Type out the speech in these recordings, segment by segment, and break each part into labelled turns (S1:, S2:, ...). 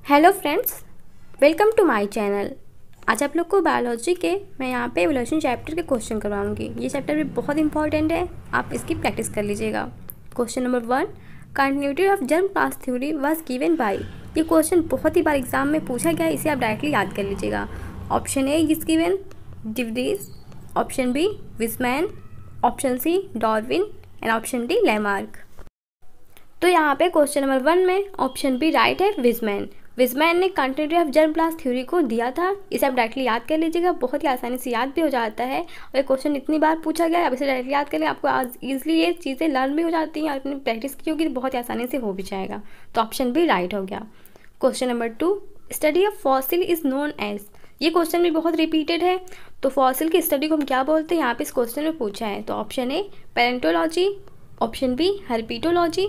S1: Hello friends, welcome to my channel. आज आप लोग को बायोलॉजी के मैं यहाँ पे एवोल्यूशन चैप्टर के क्वेश्चन करवाऊंगी। ये चैप्टर भी बहुत इंपॉर्टेंट है, आप इसकी प्रैक्टिस कर लीजिएगा। Question number 1, continuity of germ plasm theory was given by. ये क्वेश्चन बहुत ही बार एग्जाम में पूछा गया है, इसे आप डायरेक्टली याद कर लीजिएगा। Option A is given de Vries, option B Weismann, option C Darwin and option D Lamarck. तो यहाँ पे क्वेश्चन नंबर 1 में ऑप्शन बी राइट है, विजमैन। विजमैन ने continuity of germ plasm theory को दिया था। इसे आप डायरेक्टली याद कर लीजिएगा, बहुत ही आसानी से याद भी हो जाता है। और ये क्वेश्चन इतनी बार पूछा गया है, आप इसे डायरेक्टली याद कर लें, आपको आज ईजिली ये चीज़ें लर्न भी हो जाती हैं। आपने प्रैक्टिस की होगी तो बहुत ही आसानी से हो भी जाएगा। तो ऑप्शन बी राइट हो गया। Question number 2, study of fossil is known as. ये क्वेश्चन भी बहुत रिपीटेड है। तो फॉसिल की स्टडी को हम क्या बोलते हैं, यहाँ पे इस क्वेश्चन में पूछा है। तो option A palaeontology, option B herpetology,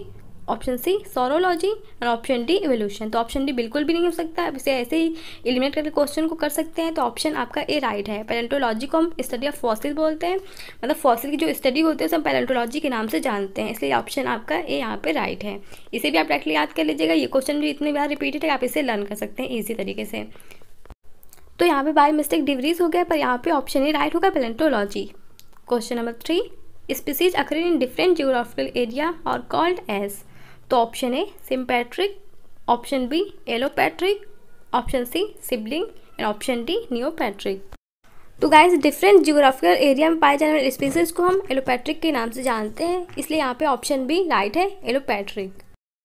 S1: option C serology और ऑप्शन डी इवोल्यूशन। तो ऑप्शन डी बिल्कुल भी नहीं हो सकता, आप इसे ऐसे ही एलिमिनेट करके क्वेश्चन को कर सकते हैं। तो ऑप्शन आपका ए राइट है। पैलेंटोलॉजी को हम स्टडी ऑफ फॉसिल बोलते हैं, मतलब फॉसिल की जो स्टडी होती है उसे हम पैलेंटोलॉजी के नाम से जानते हैं, इसलिए ऑप्शन आपका ए यहाँ पे राइट है। इसे भी आप डायरेक्टली याद कर लीजिएगा। ये क्वेश्चन भी इतनी बार रिपीटेड है, आप इसे लर्न कर सकते हैं ईजी तरीके से। तो यहाँ पे बाय मिस्टेक डिवरीज हो गया, पर यहाँ पे ऑप्शन ए राइट होगा, palaeontology. Question number 3, species occurring in different geographical area are called as. तो option A sympatric, option B allopatric, option C sibling and option D neopatric. तो guys different geographical area में पाए जाने वाले species को हम allopatric के नाम से जानते हैं, इसलिए यहाँ पे ऑप्शन बी राइट है, एलोपैट्रिक।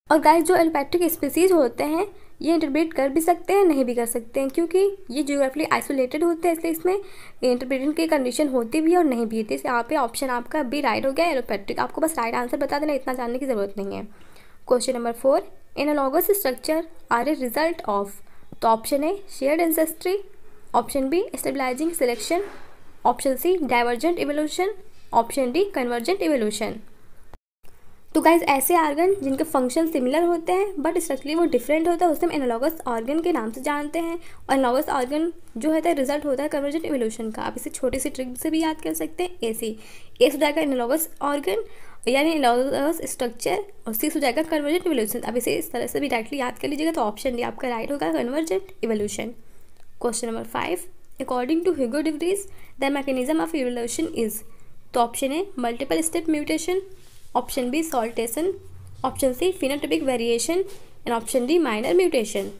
S1: और गाइस जो एलोपैट्रिक स्पीसीज होते हैं ये इंटरप्रेट कर भी सकते हैं, नहीं भी कर सकते हैं, क्योंकि ये जियोग्राफिकली आइसोलेटेड होते हैं, इसलिए इसमें इंटरप्रेशन की कंडीशन होती भी है और नहीं भी होती। इसलिए यहाँ पे ऑप्शन आपका बी राइट हो गया, एलोपैट्रिक। आपको बस राइट आंसर बता देना, इतना जानने की जरूरत नहीं है। Question number 4, analogous structure are a result of. तो option A shared ancestry, option B stabilising selection, option C divergent evolution, option D convergent evolution. तो गाइस ऐसे ऑर्गन जिनके फंक्शन सिमिलर होते हैं बट स्ट्रक्चरली वो डिफरेंट होता है उसे हम एनालॉगस ऑर्गन के नाम से जानते हैं। और एनालॉगस ऑर्गन जो होता है रिजल्ट होता है कन्वर्जेंट इवोल्यूशन का। आप इसे छोटी सी ट्रिक से भी याद कर सकते हैं। ए से जाएगा एनालॉगस ऑर्गन यानी एनालॉगस स्ट्रक्चर, और सी हो जाएगा कन्वर्जेंट इवोल्यूशन। अब इसे इस तरह से भी डायरेक्टली याद कर लीजिएगा। तो ऑप्शन डी आपका राइट होगा, convergent evolution. Question number 5, according to Hugo de Vries the mechanism of evolution is. तो option A multiple step mutation, option B saltation, option C phenotypic variation and option D minor mutation.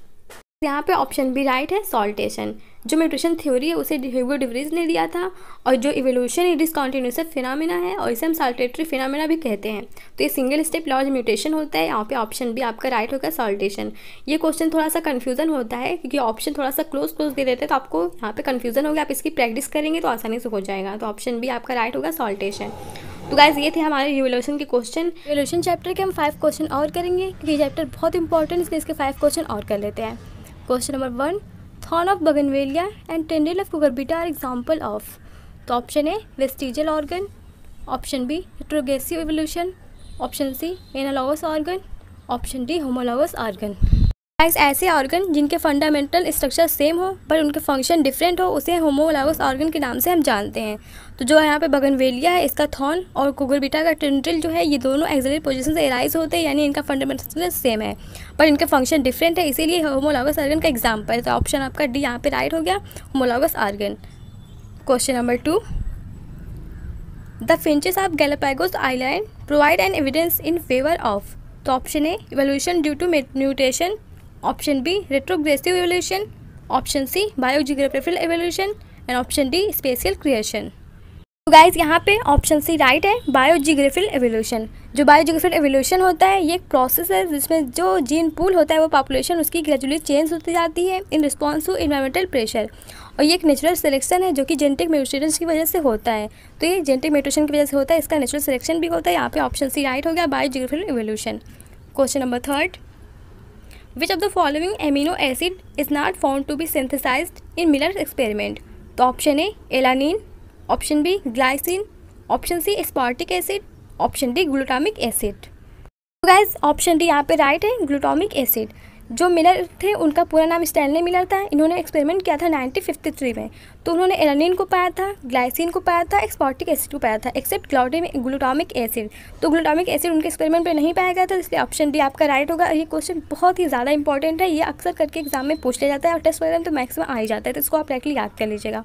S1: यहाँ पे option B right है, saltation. जो mutation theory है उसे ह्यूगो de Vries ने दिया था, और जो इवोल्यूशन ये डिसकंटिन्यूअस फिनोमेना है और इसे हम सॉल्टेटरी फिनोमेना भी कहते हैं। तो ये सिंगल स्टेप लार्ज म्यूटेशन होता है। यहाँ पे ऑप्शन बी आपका राइट होगा, सॉल्टेशन। ये क्वेश्चन थोड़ा सा कन्फ्यूजन होता है क्योंकि ऑप्शन थोड़ा सा क्लोज दे देते हैं, तो आपको यहाँ पे कन्फ्यूजन होगा। आप इसकी प्रैक्टिस करेंगे तो आसानी से हो जाएगा। तो ऑप्शन बी आपका राइट होगा, सॉल्टेशन। तो गाइस ये थे हमारे इवोल्यूशन के क्वेश्चन। इवोल्यूशन चैप्टर के हम 5 क्वेश्चन और करेंगे क्योंकि ये चैप्टर बहुत इंपॉर्टेंट है, इसलिए इसके 5 क्वेश्चन और कर लेते हैं। Question number 1, thorn of bougainvillea and tendril of cucurbita are example of. तो option A vestigial organ, option B retrogressive evolution, option C analogous organ, option D homologous organ. Guys ऐसे organ जिनके fundamental structure same हो पर उनके function different हो उसे homologous organ के नाम से हम जानते हैं। तो जो यहाँ पे बगनवेलिया है इसका थॉर्न और कुकुरबिटा का टेंड्रिल जो है ये दोनों एक्सिलरी पोजीशन से एराइज होते हैं, यानी इनका फंडामेंटल सेम है पर इनके फंक्शन डिफरेंट है, इसीलिए होमोलॉगस ऑर्गन का एग्जाम्पल है। तो ऑप्शन आपका डी यहाँ पे राइट हो गया, homologous organ. Question number 2, the finches of Galapagos island provide an evidence in favour of. तो option A evolution due to mutation, option B retrogressive evolution, option C biogeographical evolution and option D special creation. तो guys यहाँ पे option C right है, biogeographical evolution. जो biogeographical evolution होता है ये एक प्रोसेस है जिसमें जो जीन पूल होता है वो पॉपुलेशन उसकी ग्रेजुअली चेंज होती जाती है in response to environmental pressure, और ये एक नेचुरल सिलेक्शन है जो कि जेनेटिक म्यूटेशंस की वजह से होता है। तो ये जेनेटिक म्यूटेशन की वजह से होता है, इसका नेचुरल सिलेक्शन भी होता है। यहाँ पे ऑप्शन सी राइट हो गया, biogeographical evolution. Question number 3, Which of the following amino acid is not found to be synthesized in Miller's experiment? तो option A alanine, option B glycine, option C aspartic acid, option D glutamic acid. तो guys option D यहाँ पे right है, glutamic acid. जो Miller थे उनका पूरा नाम स्टैनली मिलर था। इन्होंने एक्सपेरिमेंट किया था 1953 में। तो उन्होंने एलानिन को पाया था, ग्लाइसिन को पाया था, एस्पार्टिक एसिड को पाया था, एक्सेप्ट ग्लूटामिक एसिड। तो ग्लूटामिक एसिड उनके एक्सपेरिमेंट में नहीं पाया गया था, इसलिए ऑप्शन डी आपका राइट होगा। ये क्वेश्चन बहुत ही ज़्यादा इंपॉर्टेंट है, ये अक्सर करके एग्जाम में पूछ लिया जाता है और टेस्ट वगैरह में तो मैक्सिमम आ ही जाता है, तो इसको आप डायरेक्टली याद कर लीजिएगा।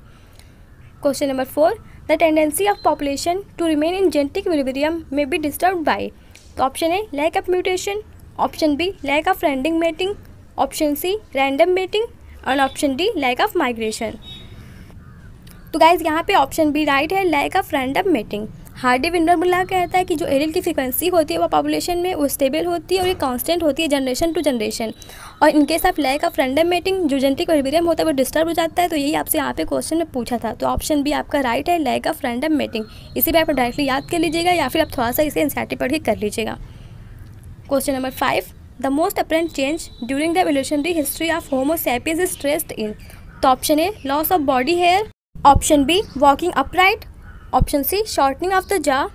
S1: Question number 4, the tendency of population to remain in genetic equilibrium may be disturbed by. तो option A lack of mutation, option B lack of random mating, option C random mating और option D lack of migration. तो guys यहाँ पे option B right है, lack of random mating. Hardy विंडरबिल्ला कहता है कि जो एलील की फ्रीक्वेंसी होती है वो पॉपुलेशन में वो स्टेबल होती है और ये कांस्टेंट होती है जनरेशन टू जनरेशन, और in case of lack of random mating जो जेनेटिक इक्विलिब्रियम होता है वो डिस्टर्ब हो जाता है। तो यही आपसे यहाँ पे क्वेश्चन में पूछा था, तो ऑप्शन बी आपका राइट है, लैक ऑफ रैंडम मेटिंग। इसी पे आप डायरेक्टली याद कर लीजिएगा या फिर आप थोड़ा सा इसे एनसीईआरटी पढ़ के कर लीजिएगा। Question number 5, the most apparent change during the evolutionary history of Homo sapiens is traced in. तो option A loss of body hair, option B walking upright, option C shortening of the jaw,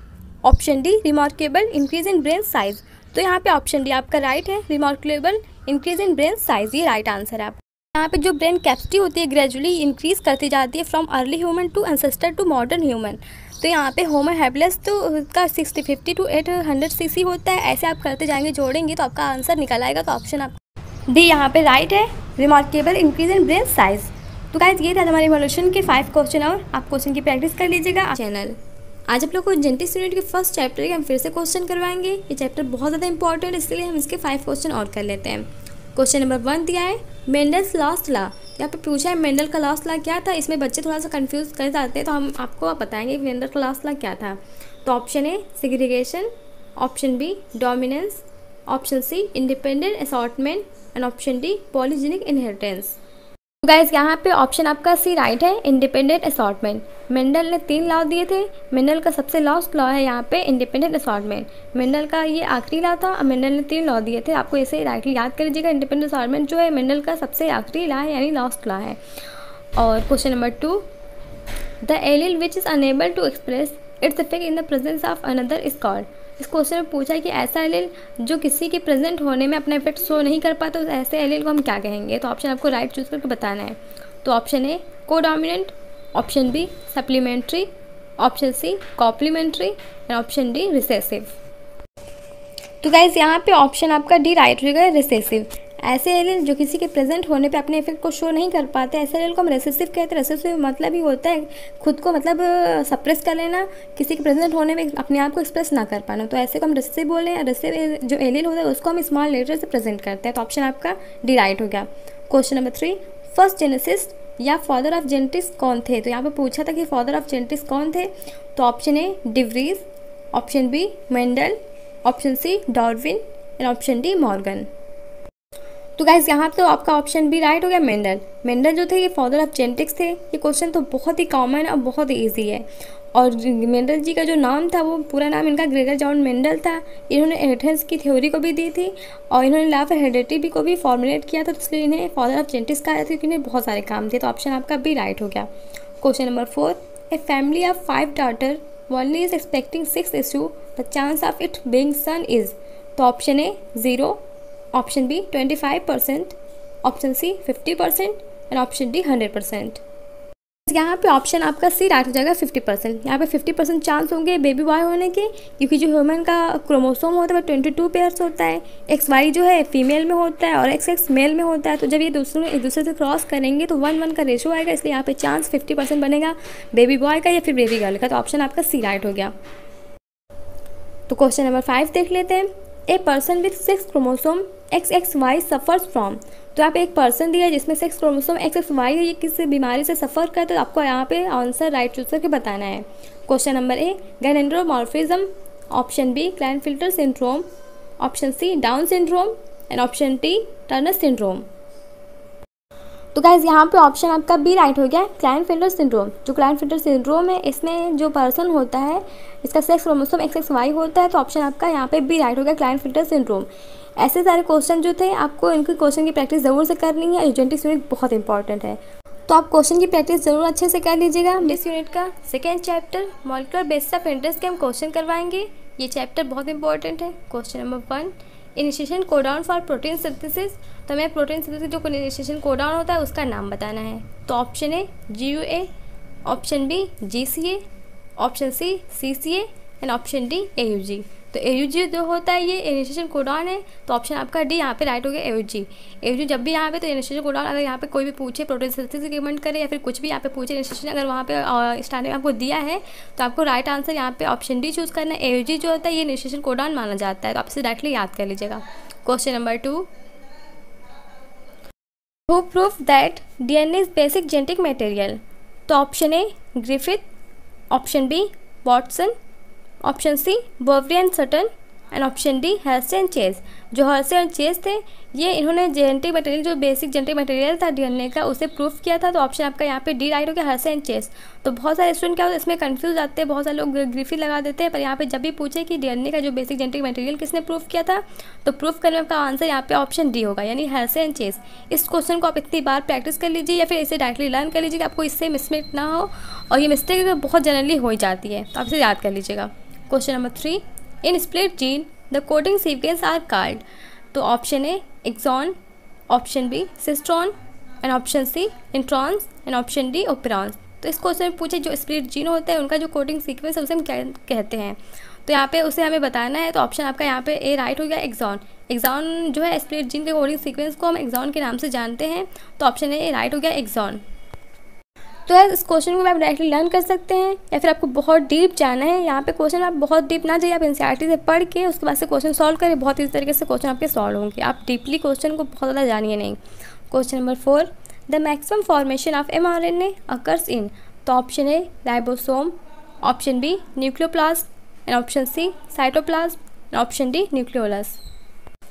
S1: option D remarkable increase in brain size. तो यहाँ पे option D आपका right है, remarkable increase in brain size, ये right answer है। आप यहाँ पे जो ब्रेन कैपेसिटी होती है ग्रेजुअली इंक्रीज करती जाती है from early human to ancestor to modern human. तो यहाँ पे होमो हैबिलिस तो उसका 650 to 800 सीसी होता है, ऐसे आप करते जाएंगे जोड़ेंगे तो आपका आंसर निकल आएगा। तो ऑप्शन आप डी यहाँ पे राइट है, remarkable increase in brain size. तो गाइस ये था हमारे इवोल्यूशन के 5 क्वेश्चन, और आप क्वेश्चन की प्रैक्टिस कर लीजिएगा चैनल। आज आप लोग को जेनेटिक्स यूनिट के फर्स्ट चैप्टर के हम फिर से क्वेश्चन करवाएंगे। ये चैप्टर बहुत ज़्यादा इंपॉर्टेंट है, इसलिए हम इसके 5 क्वेश्चन और कर लेते हैं। क्वेश्चन नंबर 1 दिया है मेंडल्स लास्ट लॉ। यहाँ पे पूछा है मेंडल का लास्ट लॉ क्या था। इसमें बच्चे थोड़ा सा कंफ्यूज कर जाते हैं, तो हम आपको बताएंगे कि मेंडल का लास्ट लॉ क्या था। तो option A segregation, option B dominance, option C independent assortment and option D polygenic inheritance. तो गाइस यहाँ पे ऑप्शन आपका सी राइट है, इंडिपेंडेंट असॉर्टमेंट। मेंडल ने 3 लॉ दिए थे, मेंडल का सबसे लास्ट लॉ है यहाँ पे इंडिपेंडेंट असॉर्टमेंट। मेंडल का ये आखिरी लॉ था और मेंडल ने 3 लॉ दिए थे, आपको इसे राइटली याद कर लीजिएगा। इंडिपेंडेंट असॉर्टमेंट जो है मेंडल का सबसे आखिरी लॉ है, यानी लास्ट लॉ है। और question number 2, the allele which is unable to express its effect in the presence of another is called. इस क्वेश्चन में पूछा है कि ऐसा एलील जो किसी के प्रेजेंट होने में अपना इफेक्ट शो नहीं कर पाता, तो ऐसे एलील को हम क्या कहेंगे। तो ऑप्शन आपको राइट चूज करके बताना है। तो option A codominant, option B supplementary, option C complementary and option D recessive. तो गाइज यहाँ पे ऑप्शन आपका डी राइट हो गया, रिसेसिव। ऐसे एलील जो किसी के प्रेजेंट होने पे अपने इफेक्ट को शो नहीं कर पाते, ऐसे एलील को हम रेसेसिव कहते हैं। रेसेसिव मतलब ही होता है खुद को मतलब सप्रेस कर लेना, किसी के प्रेजेंट होने में अपने आप को एक्सप्रेस ना कर पाना, तो ऐसे को हम रेसेसिव बोले हैं। रेसेसिव जो एलील होता है उसको हम स्मॉल लेटर से प्रेजेंट करते हैं। तो ऑप्शन आपका डी राइट हो गया। क्वेश्चन नंबर 3, फर्स्ट जेनेसिस्ट या फादर ऑफ जेनेटिक्स कौन थे। तो यहाँ पे पूछा था कि फादर ऑफ जेनेटिक्स कौन थे। तो option A de Vries, option B Mendel, option C Darwin and option D Morgan. तो गाइज यहाँ तो आपका ऑप्शन बी राइट हो गया, मेंडल। मेंडल जो थे ये फादर ऑफ जेनेटिक्स थे। ये क्वेश्चन तो बहुत ही कॉमन और बहुत ही ईजी है। और मेंडल जी का जो नाम था वो पूरा नाम इनका ग्रेगर जॉन मेंडल था। इन्होंने इनहेरिटेंस की थ्योरी को भी दी थी और इन्होंने लॉ ऑफ हेरिडिटी को भी फॉर्मुलेट किया था, तो इसलिए इन्हें फादर ऑफ जेनेटिक्स कहा जाता है क्योंकि इन्हें बहुत सारे काम थे। तो ऑप्शन आपका बी राइट हो गया। Question number 4, a family of 5 daughter only is expecting 6 issue, the chance of it being son is. तो option A 0, option B 25%, option C 50% and option D 100%। यहाँ पे ऑप्शन आपका सी राइट हो जाएगा, 50%। यहाँ पे 50% चांस होंगे बेबी बॉय होने के, क्योंकि जो ह्यूमन का क्रोमोसोम होता है वो 22 पेयर्स होता है। XY जो है फीमेल में होता है और XX मेल में होता है। तो जब ये दोनों एक दूसरे से क्रॉस करेंगे तो 1:1 का रेशो आएगा, इसलिए यहाँ पे चांस 50% बनेगा बेबी बॉय का या फिर बेबी गर्ल का। तो ऑप्शन आपका सी राइट हो गया। तो क्वेश्चन नंबर 5 देख लेते हैं। A person with 6 chromosome XXY suffers from. तो आप एक पर्सन दिया है जिसमें 6 क्रोमोसोम XXY है, ये किस बीमारी से सफ़र करता है, तो आपको यहाँ पे आंसर राइट चूज करके बताना है। Question number A gynandromorphism, option B Klinefelter syndrome, option C Down syndrome and option D Turner syndrome. तो गाइज यहाँ पे ऑप्शन आपका बी राइट हो गया, क्लाइनफिल्टर सिंड्रोम। जो क्लाइनफिल्टर सिंड्रोम है इसमें जो पर्सन होता है इसका 6 क्रोमोसोम XXY होता है। तो ऑप्शन आपका यहाँ पे बी राइट हो गया, क्लाइनफिल्टर सिंड्रोम। ऐसे सारे क्वेश्चन जो थे आपको इनकी क्वेश्चन की प्रैक्टिस ज़रूर से करनी है। जेनेटिक्स यूनिट बहुत इंपॉर्टेंट है, तो आप क्वेश्चन की प्रैक्टिस ज़रूर अच्छे से कर लीजिएगा। इस यूनिट का second chapter molecular basis of interest के हम क्वेश्चन करवाएंगे। ये चैप्टर बहुत इंपॉर्टेंट है। Question number 1, initiation codon for protein synthesis. तो हमें प्रोटीन सिंथेसिस जो इनिशिएशन कोडॉन होता है उसका नाम बताना है। तो option A GUA, option B GCA, option C CCA and option D AUG। तो AUG जो होता है ये इनिशिएशन कोडॉन है, तो ऑप्शन आपका डी यहाँ पे राइट हो गया AUG। जब भी यहाँ पे तो इनिशिएशन कोडॉन अगर यहाँ पे कोई भी पूछे प्रोटीन सिंथेसिस की कमेंट करे या फिर कुछ भी यहाँ पे पूछे इनिशिएशन अगर वहाँ पे स्टार्टिंग में आपको दिया है तो आपको राइट आंसर यहाँ पे ऑप्शन डी चूज़ करना है। AUG जो होता है ये इनिशिएशन कोडॉन माना जाता है, तो आप इसे डायरेक्टली याद कर लीजिएगा। Question number 2, who proof that DNA is basic genetic material. तो option A Griffith, option B Watson, option C Boveri and Sutton and option D Hershey and Chase. जो हर्शे एंड चेज थे ये इन्होंने genetic material जो basic genetic material था DNA का उसे proof किया था। तो ऑप्शन आपका यहाँ पे डी राइट हो गया, हर्शे एंड चेज। तो बहुत सारे स्टूडेंट क्या होता है इसमें कंफ्यूज आते हैं, बहुत सारे लोग ग्रिफिथ लगा देते हैं, पर यहाँ पे जब भी पूछे कि DNA का जो बेसिक जेनेटिक मटेरियल किसने प्रूफ किया था तो प्रूफ करने का आंसर यहाँ पे ऑप्शन डी होगा, यानी हर्शे एंड चेज। इस क्वेश्चन को आप इतनी बार प्रैक्टिस कर लीजिए या फिर इसे डायरेक्टली लर्न कर लीजिए कि आपको इससे मिसमेक ना हो, और ये मिस्टेक बहुत जनरली हो जाती है, तो आप इसे याद कर लीजिएगा। Question number 3, in split gene the coding sequence are called. तो option A exon, option B cistron and option C introns and option D operons. तो इस क्वेश्चन में पूछे जो स्प्लिट जीन होता है उनका जो कोडिंग सीक्वेंस है उसे हम क्या कहते हैं, तो यहाँ पे उसे हमें बताना है। तो ऑप्शन आपका यहाँ पे ए राइट हो गया, एक्सॉन। एक्सॉन जो है स्प्लिट जीन के कोडिंग सीक्वेंस को हम एक्सॉन के नाम से जानते हैं, तो ऑप्शन ए राइट हो गया, एक्सॉन। तो यार इस क्वेश्चन को आप डायरेक्टली लर्न कर सकते हैं या फिर आपको बहुत डीप जाना है। यहाँ पे क्वेश्चन आप बहुत डीप ना जाइए, आप NCERT से पढ़ के उसके बाद से क्वेश्चन सॉल्व करें, बहुत इस तरीके से क्वेश्चन आपके सॉल्व होंगे। आप डीपली क्वेश्चन को बहुत ज़्यादा जानिए नहीं। Question number 4, the maximum formation of mRNA occurs in. तो option A ribosome, option B nucleoplast and option C cytoplasm and option D nucleolus.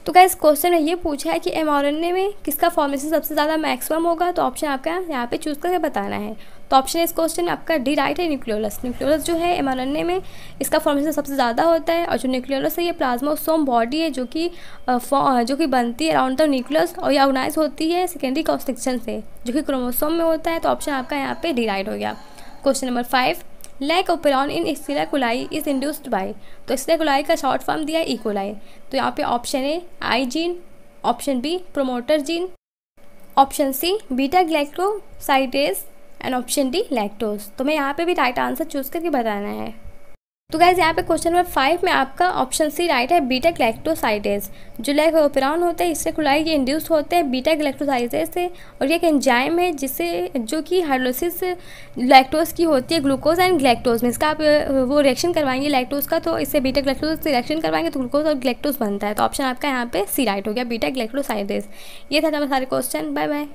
S1: तो गाइस क्वेश्चन में ये पूछा है कि mRNA में किसका फॉर्मेशन सबसे ज़्यादा मैक्सिमम होगा, तो ऑप्शन आपका यहाँ पे चूज़ करके बताना है। तो ऑप्शन इस क्वेश्चन में आपका डी राइट है, न्यूक्लियोलस। न्यूक्लियोलस जो है mRNA में इसका फॉर्मेशन सबसे ज़्यादा होता है, और जो न्यूक्लियोलस है ये प्लाज्मोसोम बॉडी है जो कि बनती है अराउंड द न्यूक्लियस, और ये ऑर्गेनाइज होती है सेकेंडरी क्रॉस सेक्शन से जो कि क्रोमोसोम में होता है। तो ऑप्शन आपका यहाँ पे डी राइट हो गया। Question number 5, lac operon in Escherichia coli is induced by. तो एस्चेरिचिया कोलाई का शॉर्ट फॉर्म दिया है ई कोलाई। तो यहाँ पे option A I gene, option B promoter gene, option C beta glycosidase and option D lactose. तो मैं यहाँ पे भी राइट आंसर चूज़ करके बताना है। तो गाइज यहाँ पे क्वेश्चन नंबर 5 में आपका ऑप्शन सी राइट है, बीटा ग्लाइकोसाइडेज। जो लैक ओपेरॉन होता है इससे कोलाई ये इंड्यूस होते हैं बीटा ग्लाइकोसाइडेज से, और ये एक एंजाइम है जिससे जो कि हाइड्रोलिसिस लैक्टोज की होती है ग्लूकोज एंड ग्लैक्टोज में। इसका आप वो रिएक्शन करवाएंगे लैक्टोज का, तो इससे बीटा ग्लाइकोज से रिएक्शन करवाएंगे तो ग्लूकोज और ग्लैक्टोज बनता है। तो ऑप्शन आपका यहाँ पे सी राइट हो गया, बीटा ग्लाइकोसाइडेज। ये था हमारे सारे क्वेश्चन। Bye bye.